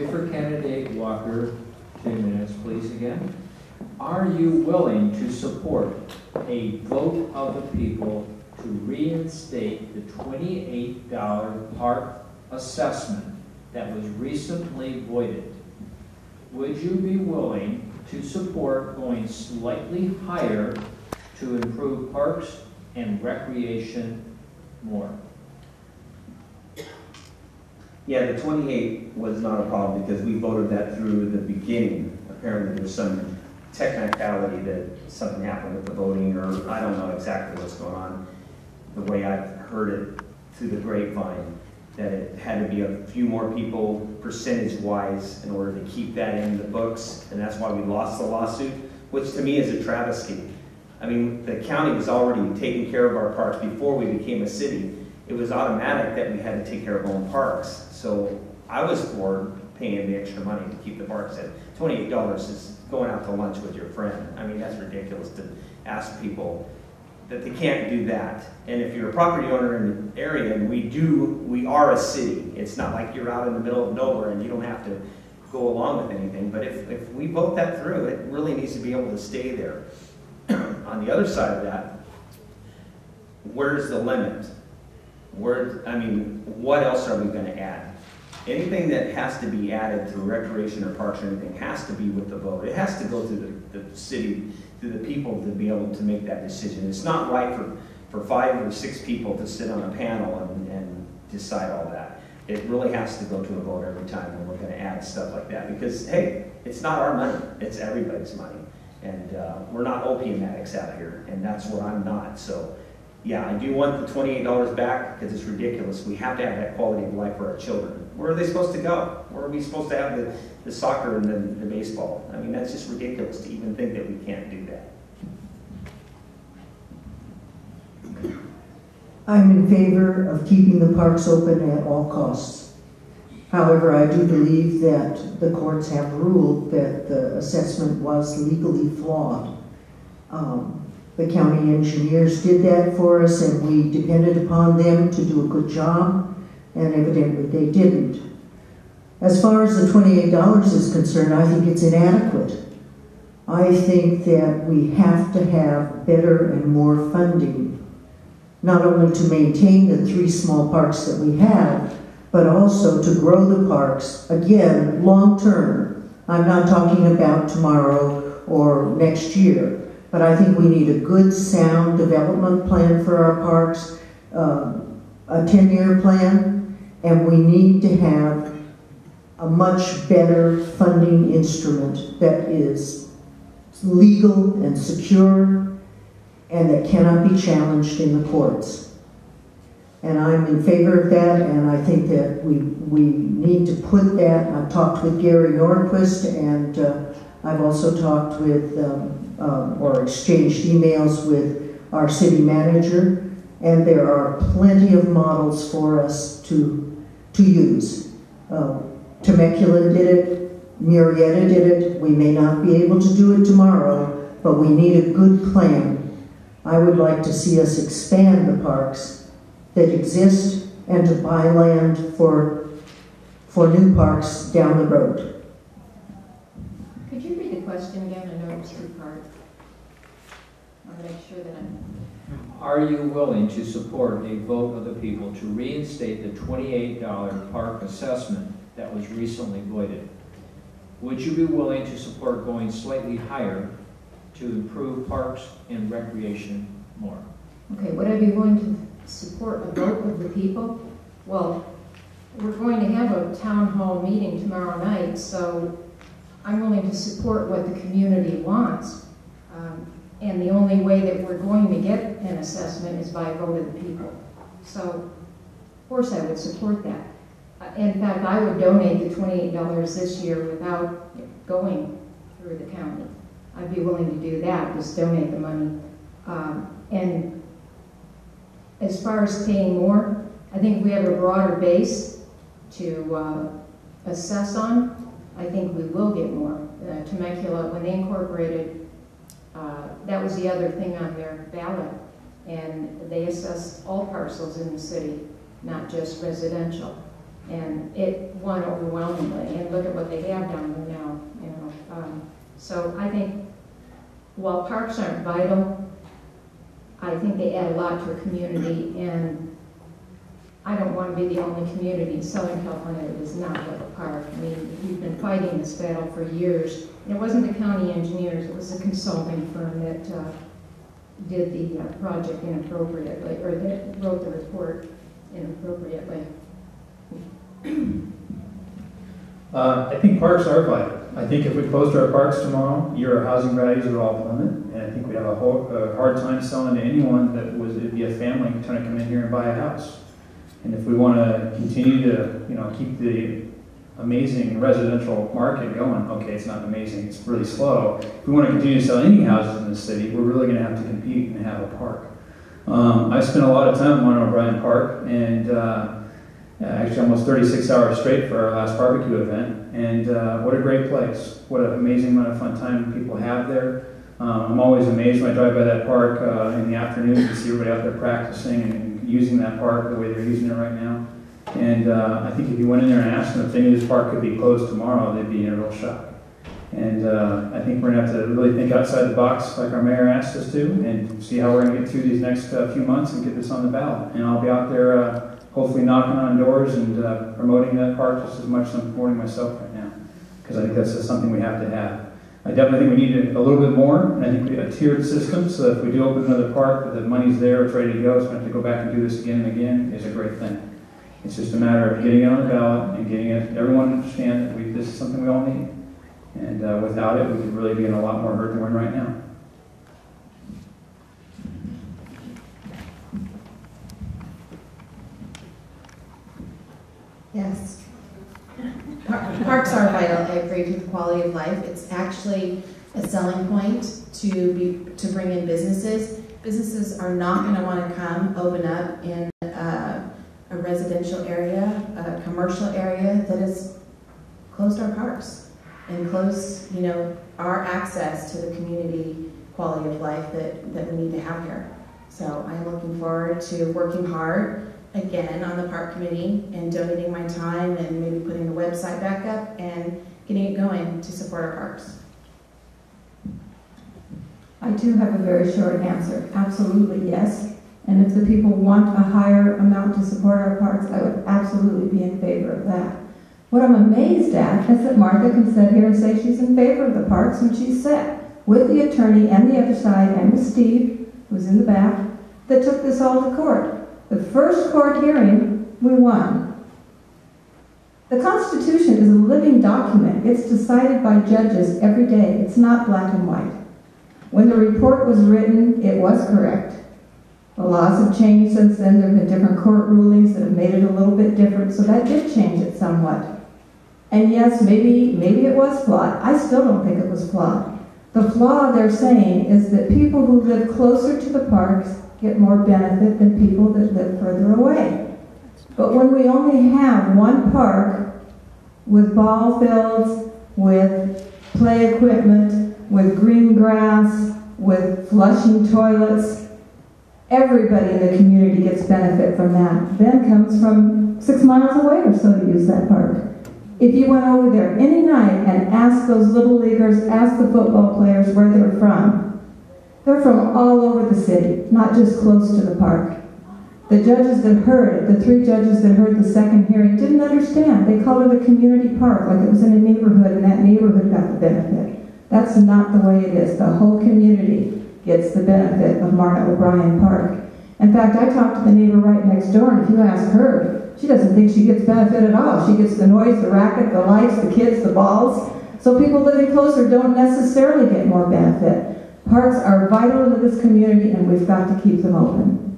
be for candidate Walker. 2 minutes, please, again. Are you willing to support a vote of the people to reinstate the $28 park assessment that was recently voided? Would you be willing to support going slightly higher to improve parks and recreation more? Yeah, the 28 was not a problem because we voted that through the beginning. Apparently there's some technicality that something happened with the voting, or I don't know exactly what's going on. The way I've heard it through the grapevine, that it had to be a few more people percentage-wise in order to keep that in the books, and that's why we lost the lawsuit, which to me is a travesty. I mean, the county was already taking care of our parks before we became a city. It was automatic that we had to take care of our own parks. So I was for paying the extra money to keep the parks in. $28 is going out to lunch with your friend. I mean, that's ridiculous to ask people that they can't do that. And if you're a property owner in the area, and we are a city. It's not like you're out in the middle of nowhere and you don't have to go along with anything. But if we vote that through, it really needs to be able to stay there. On the other side of that, where's the limit? What else are we going to add? Anything that has to be added through recreation or parks or anything has to be with the vote. It has to go through the city, through the people to be able to make that decision. It's not right for 5 or 6 people to sit on a panel and decide all that. It really has to go to a vote every time when we're going to add stuff like that because, hey, it's not our money. It's everybody's money. And we're not opium addicts out here, and that's what I'm not. So, yeah, I do want the $28 back because it's ridiculous. We have to have that quality of life for our children. Where are they supposed to go? Where are we supposed to have the soccer and the baseball? I mean, that's just ridiculous to even think that we can't do that. I'm in favor of keeping the parks open at all costs. However, I do believe that the courts have ruled that the assessment was legally flawed. The county engineers did that for us, and we depended upon them to do a good job, and evidently they didn't. As far as the $28 is concerned, I think it's inadequate. I think that we have to have better and more funding, not only to maintain the 3 small parks that we have, but also to grow the parks, again, long term. I'm not talking about tomorrow or next year, but I think we need a good, sound development plan for our parks, a 10-year plan, and we need to have a much better funding instrument that is legal and secure and that cannot be challenged in the courts. And I'm in favor of that, and I think that we need to put that. I've talked with Gary Norquist, and I've also talked with, or exchanged emails with our city manager, and there are plenty of models for us to use. Temecula did it, Murrieta did it. We may not be able to do it tomorrow, but we need a good plan. I would like to see us expand the parks that exist and to buy land for new parks down the road. Could you read the question again? I know it's 2-part. I'll make sure that Are you willing to support a vote of the people to reinstate the $28 park assessment that was recently voided? Would you be willing to support going slightly higher to improve parks and recreation more? Okay, would I be willing to support a vote of the people? Well, we're going to have a town hall meeting tomorrow night, so I'm willing to support what the community wants. And the only way that we're going to get an assessment is by a vote of the people. So, of course, I would support that. In fact, I would donate the $28 this year without going through the county. I'd be willing to do that, just donate the money. And as far as paying more, I think if we have a broader base to assess on, I think we will get more. Temecula, when they incorporated, that was the other thing on their ballot, and they assessed all parcels in the city, not just residential. And it won overwhelmingly, and look at what they have down there now, you know. So I think while parks aren't vital, I think they add a lot to a community, and I don't want to be the only community in Southern California that does not have a park. I mean, we've been fighting this battle for years. And it wasn't the county engineers, it was a consulting firm that did the project inappropriately, or that wrote the report inappropriately. I think parks are vital. I think if we closed our parks tomorrow, our housing values would all plummet, and I think we'd have a hard time selling to anyone that was, it'd be a family trying to come in here and buy a house. And if we want to continue to, you know, keep the amazing residential market going, okay, it's not amazing, it's really slow. If we want to continue to sell any houses in the city, we're really going to have to compete and have a park. I spent a lot of time in Mount O'Brien Park, and actually almost 36 hours straight for our last barbecue event. And what a great place. What an amazing amount of fun time people have there. I'm always amazed when I drive by that park in the afternoon to see everybody out there practicing and using that park the way they're using it right now. And I think if you went in there and asked them if they knew this park could be closed tomorrow, they'd be in a real shock. And I think we're going to have to really think outside the box like our mayor asked us to, and see how we're going to get through these next few months and get this on the ballot. And I'll be out there hopefully knocking on doors and promoting that park just as much as I'm promoting myself right now, because I think that's just something we have to have. I definitely think we need a little bit more, and I think we have a tiered system, so that if we do open another park, but the money's there, it's ready to go, so we have to go back and do this again and again, is a great thing. It's just a matter of getting it on the ballot and getting everyone to understand that this is something we all need. And without it, we could really be in a lot more hurt than we're in right now. Yes. Parks are vital. I agree with the quality of life. It's actually a selling point to bring in businesses. Businesses are not going to want to come open up in a residential area, a commercial area that has closed our parks and closed, you know, our access to the community quality of life that we need to have here. So I'm looking forward to working hard again on the park committee and donating my time and maybe putting the website back up and getting it going to support our parks. I do have a very short answer. Absolutely, yes. And if the people want a higher amount to support our parks, I would absolutely be in favor of that. What I'm amazed at is that Martha can sit here and say she's in favor of the parks when she's sat with the attorney and the other side and with Steve, who's in the back, that took this all to court. The first court hearing, we won. The Constitution is a living document. It's decided by judges every day. It's not black and white. When the report was written, it was correct. The laws have changed since then. There have been different court rulings that have made it a little bit different, so that did change it somewhat. And yes, maybe it was flawed. I still don't think it was flawed. The flaw they're saying is that people who live closer to the parks get more benefit than people that live further away. But when we only have one park with ball fields, with play equipment, with green grass, with flushing toilets, everybody in the community gets benefit from that. Ben comes from 6 miles away or so to use that park. If you went over there any night and asked those little leaguers, asked the football players where they're from all over the city, not just close to the park. The judges that heard it, the 3 judges that heard the second hearing, didn't understand. They called it a community park, like it was in a neighborhood, and that neighborhood got the benefit. That's not the way it is. The whole community gets the benefit of Martha O'Brien Park. In fact, I talked to the neighbor right next door, and if you ask her, she doesn't think she gets benefit at all. She gets the noise, the racket, the lights, the kids, the balls. So people living closer don't necessarily get more benefit. Parks are vital to this community, and we've got to keep them open.